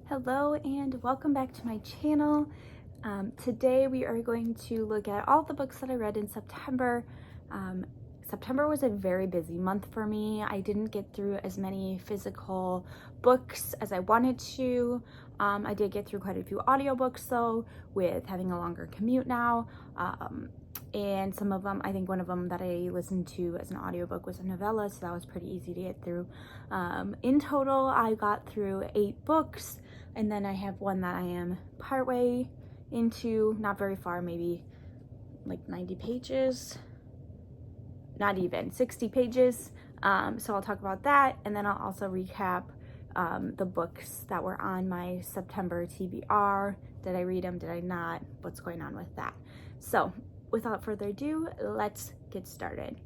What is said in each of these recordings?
Hello and welcome back to my channel. Today we are going to look at all the books that I read in September. September was a very busy month for me. I didn't get through as many physical books as I wanted to. I did get through quite a few audiobooks though, with having a longer commute now. And some of them, I think one of them that I listened to as an audiobook was a novella, so that was pretty easy to get through. In total, I got through 8 books, and then I have one that I am partway into, not very far, maybe like 90 pages, not even 60 pages. So I'll talk about that, and then I'll also recap the books that were on my September TBR. Did I read them? Did I not? What's going on with that? So without further ado, let's get started.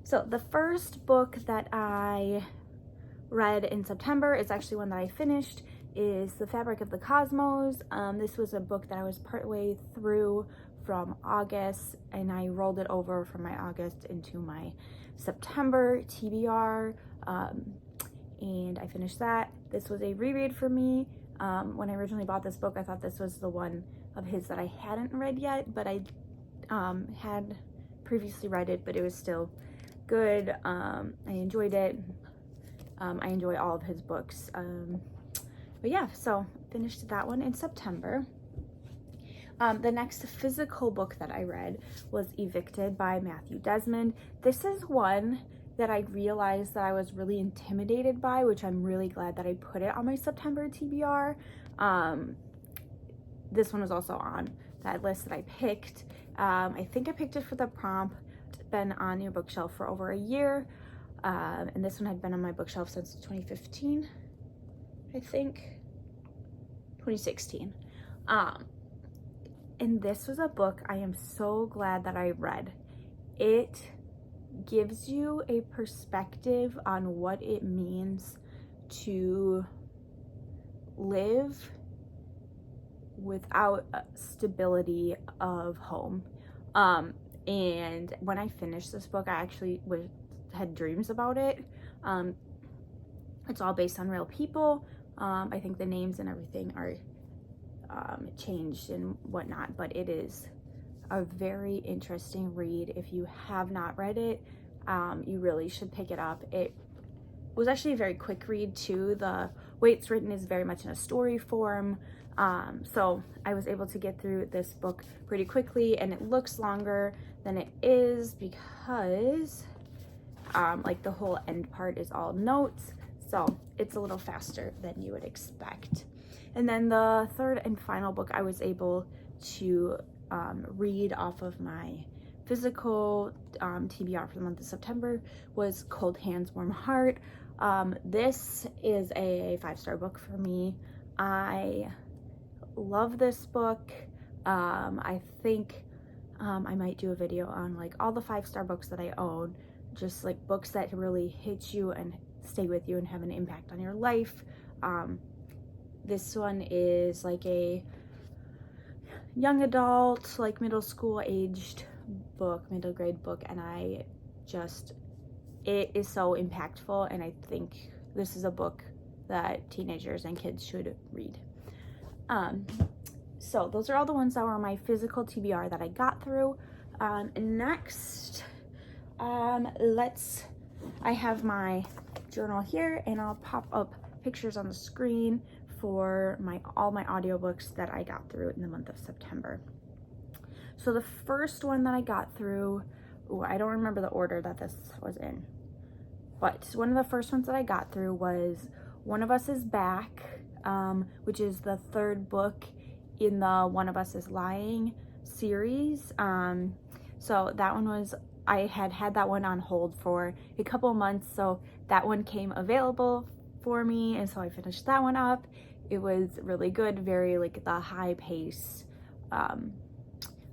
So the first book that I read in September is actually one that I finished, is The Fabric of the Cosmos. This was a book that I was partway through from August, and I rolled it over from my August into my September TBR, and I finished that. This was a reread for me. When I originally bought this book, I thought this was the one of his that I hadn't read yet, but I had previously read it, but it was still good. I enjoyed it. I enjoy all of his books. But yeah, so finished that one in September. The next physical book that I read was Evicted by Matthew Desmond. This is one that I realized that I was really intimidated by, which I'm really glad that I put it on my September TBR. This one was also on that list that I picked. I think I picked it for the prompt. It's been on your bookshelf for over a year. And this one had been on my bookshelf since 2015, I think, 2016. And this was a book I am so glad that I read. It gives you a perspective on what it means to live without stability of home. And when I finished this book, I actually had dreams about it. It's all based on real people. I think the names and everything are changed and whatnot, but it is a very interesting read. If you have not read it, you really should pick it up. It was actually a very quick read too. The way it's written is very much in a story form. So I was able to get through this book pretty quickly, and it looks longer than it is because like the whole end part is all notes. So it's a little faster than you would expect. And then the third and final book I was able to read off of my physical TBR for the month of September was Cold Hands, Warm Heart. This is a 5-star book for me. I love this book. I think I might do a video on like all the 5-star books that I own, just like books that really hit you and stay with you and have an impact on your life. This one is like a young adult, like middle school aged book, middle grade book, and it is so impactful, and I think this is a book that teenagers and kids should read. So those are all the ones that were my physical TBR that I got through. Next, I have my journal here, and I'll pop up pictures on the screen for all my audiobooks that I got through in the month of September. So the first one that I got through, I don't remember the order that this was in, but one of the first ones that I got through was One of Us is Back, which is the 3rd book in the One of Us is Lying series. So that one was, I had that one on hold for a couple months, so that one came available for me, and so I finished that one up. It was really good, very like the high pace,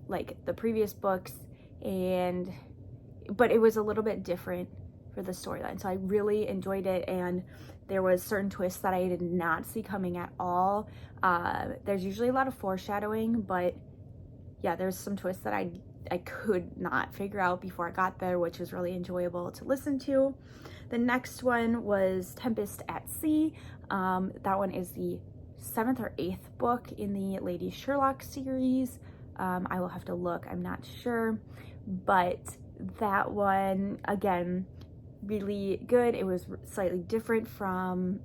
like the previous books, but it was a little bit different for the storyline, so I really enjoyed it, and there was certain twists that I did not see coming at all. There's usually a lot of foreshadowing, but yeah, there's some twists that I could not figure out before I got there, which was really enjoyable to listen to. The next one was Tempest at Sea. That one is the 7th or 8th book in the Lady Sherlock series. I will have to look, I'm not sure, but that one, again, really good. It was slightly different from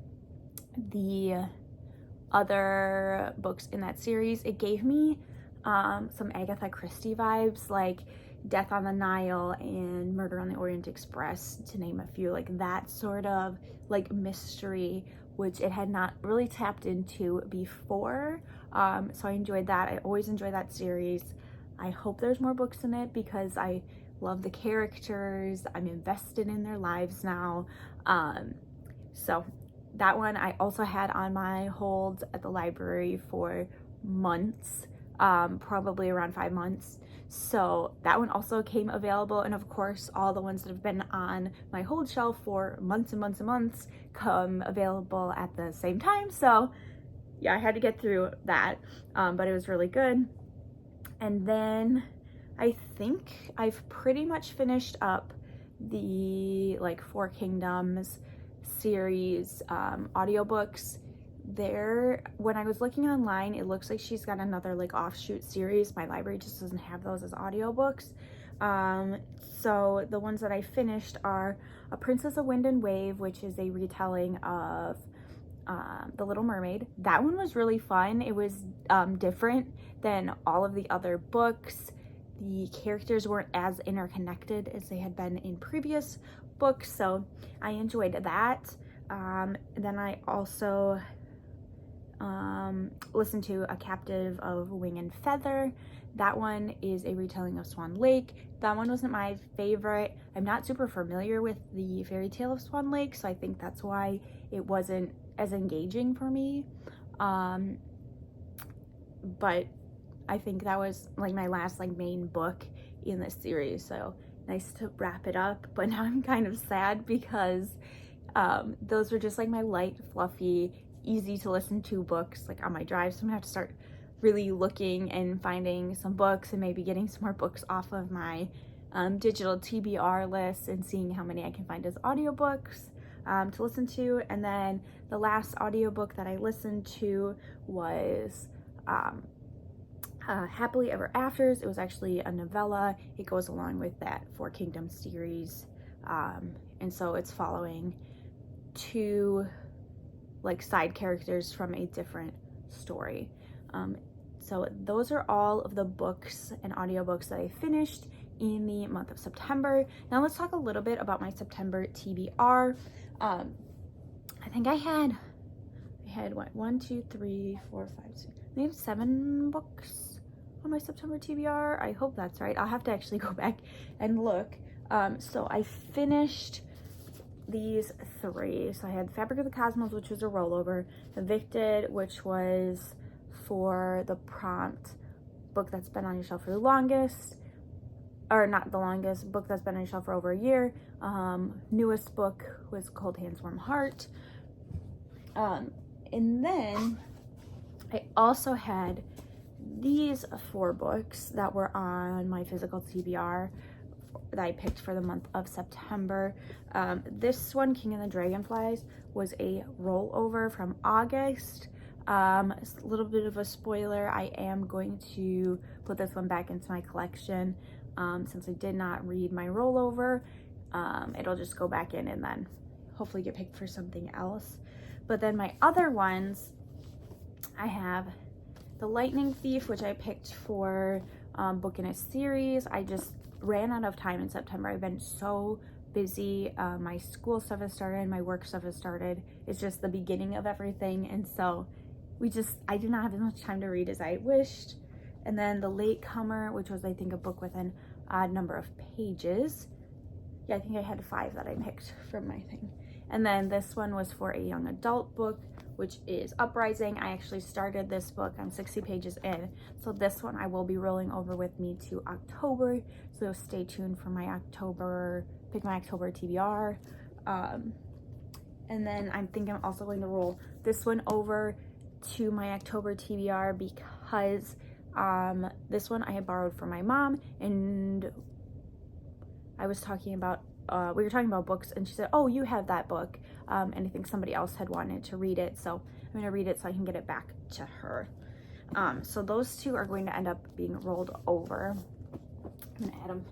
the other books in that series. It gave me some Agatha Christie vibes, like Death on the Nile and Murder on the Orient Express, to name a few, like that sort of like mystery, which it had not really tapped into before. So I enjoyed that. I always enjoy that series. I hope there's more books in it because I love the characters. I'm invested in their lives now. So that one I also had on my hold at the library for months, probably around 5 months. So that one also came available, and of course all the ones that have been on my hold shelf for months and months and months come available at the same time. So yeah, I had to get through that, but it was really good. And then I think I've pretty much finished up the like Four Kingdoms series audiobooks. There, when I was looking online, it looks like she's got another like offshoot series. My library just doesn't have those as audiobooks. So the ones that I finished are A Princess of Wind and Wave, which is a retelling of The Little Mermaid. That one was really fun. It was different than all of the other books. The characters weren't as interconnected as they had been in previous books, so I enjoyed that. Then I also listened to A Captive of Wing and Feather. That one is a retelling of Swan Lake. That one wasn't my favorite. I'm not super familiar with the fairy tale of Swan Lake, so I think that's why it wasn't as engaging for me. But I think that was like my last like main book in this series, so nice to wrap it up. But now I'm kind of sad because those were just like my light, fluffy, easy to listen to books like on my drive. So I'm gonna have to start really looking and finding some books and maybe getting some more books off of my digital TBR list and seeing how many I can find as audiobooks to listen to. And then the last audiobook that I listened to was Happily Ever Afters. It was actually a novella. It goes along with that Four Kingdoms series, and so it's following two like side characters from a different story. So those are all of the books and audiobooks that I finished in the month of September. Now let's talk a little bit about my September TBR. I think I had what, 1, 2, 3, 4, 5, 6, I have 7 books on my September TBR. I hope that's right. I'll have to actually go back and look. So I finished these 3. So I had Fabric of the Cosmos, which was a rollover, Evicted, which was for the prompt, book that's been on your shelf for the longest, or not the longest, book that's been on your shelf for over a year. Newest book was Cold Hands Warm Heart. And then I also had these 4 books that were on my physical TBR that I picked for the month of September. This one, King of the Dragonflies, was a rollover from August. A little bit of a spoiler, I am going to put this one back into my collection. Since I did not read my rollover, it'll just go back in and then hopefully get picked for something else. But then my other ones, I have The Lightning Thief, which I picked for book in a series. I just ran out of time in September. I've been so busy. My school stuff has started, my work stuff has started. It's just the beginning of everything, and so I did not have as much time to read as I wished. And then The Latecomer, which was I think a book with an odd number of pages. Yeah, I think I had 5 that I picked from my thing. And then this one was for a young adult book, which is Uprising. I actually started this book. I'm 60 pages in. So this one I will be rolling over with me to October. So stay tuned for my October TBR. And then I'm thinking I'm also going to roll this one over to my October TBR because this one I had borrowed from my mom, and I was talking about we were talking about books, and she said, oh, you have that book. and I think somebody else had wanted to read it, so I'm going to read it so I can get it back to her. So those two are going to end up being rolled over. I'm going to add them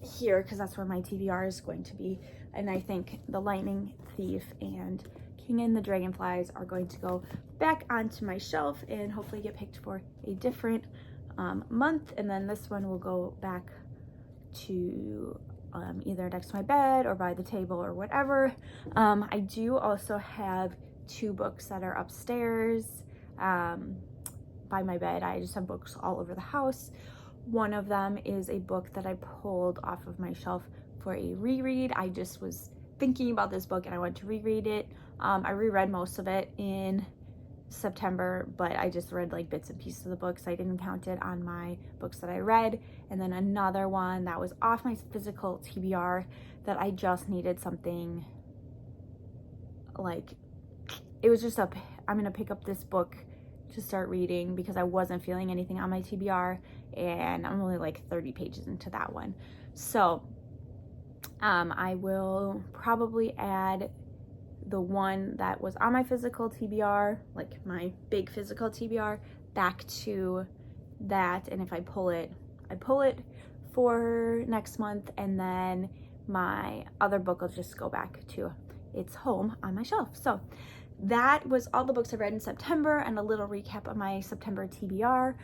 here because that's where my TBR is going to be, and I think The Lightning Thief and King and the Dragonflies are going to go back onto my shelf and hopefully get picked for a different month, and then this one will go back to either next to my bed or by the table or whatever. I do also have 2 books that are upstairs by my bed. I just have books all over the house. One of them is a book that I pulled off of my shelf for a reread. I just was thinking about this book and I wanted to reread it. I reread most of it in September, but I just read like bits and pieces of the book, so I didn't count it on my books that I read. And then another one that was off my physical TBR that I just needed something like, it was just I'm gonna pick up this book to start reading because I wasn't feeling anything on my TBR, and I'm only like 30 pages into that one. So I will probably add the one that was on my physical TBR, like my big physical TBR, back to that, and if I pull it, I pull it for next month, and then my other book will just go back to its home on my shelf. So that was all the books I read in September and a little recap of my September TBR.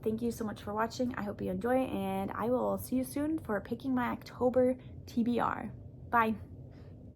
Thank you so much for watching. I hope you enjoy, and I will see you soon for picking my October TBR. Bye.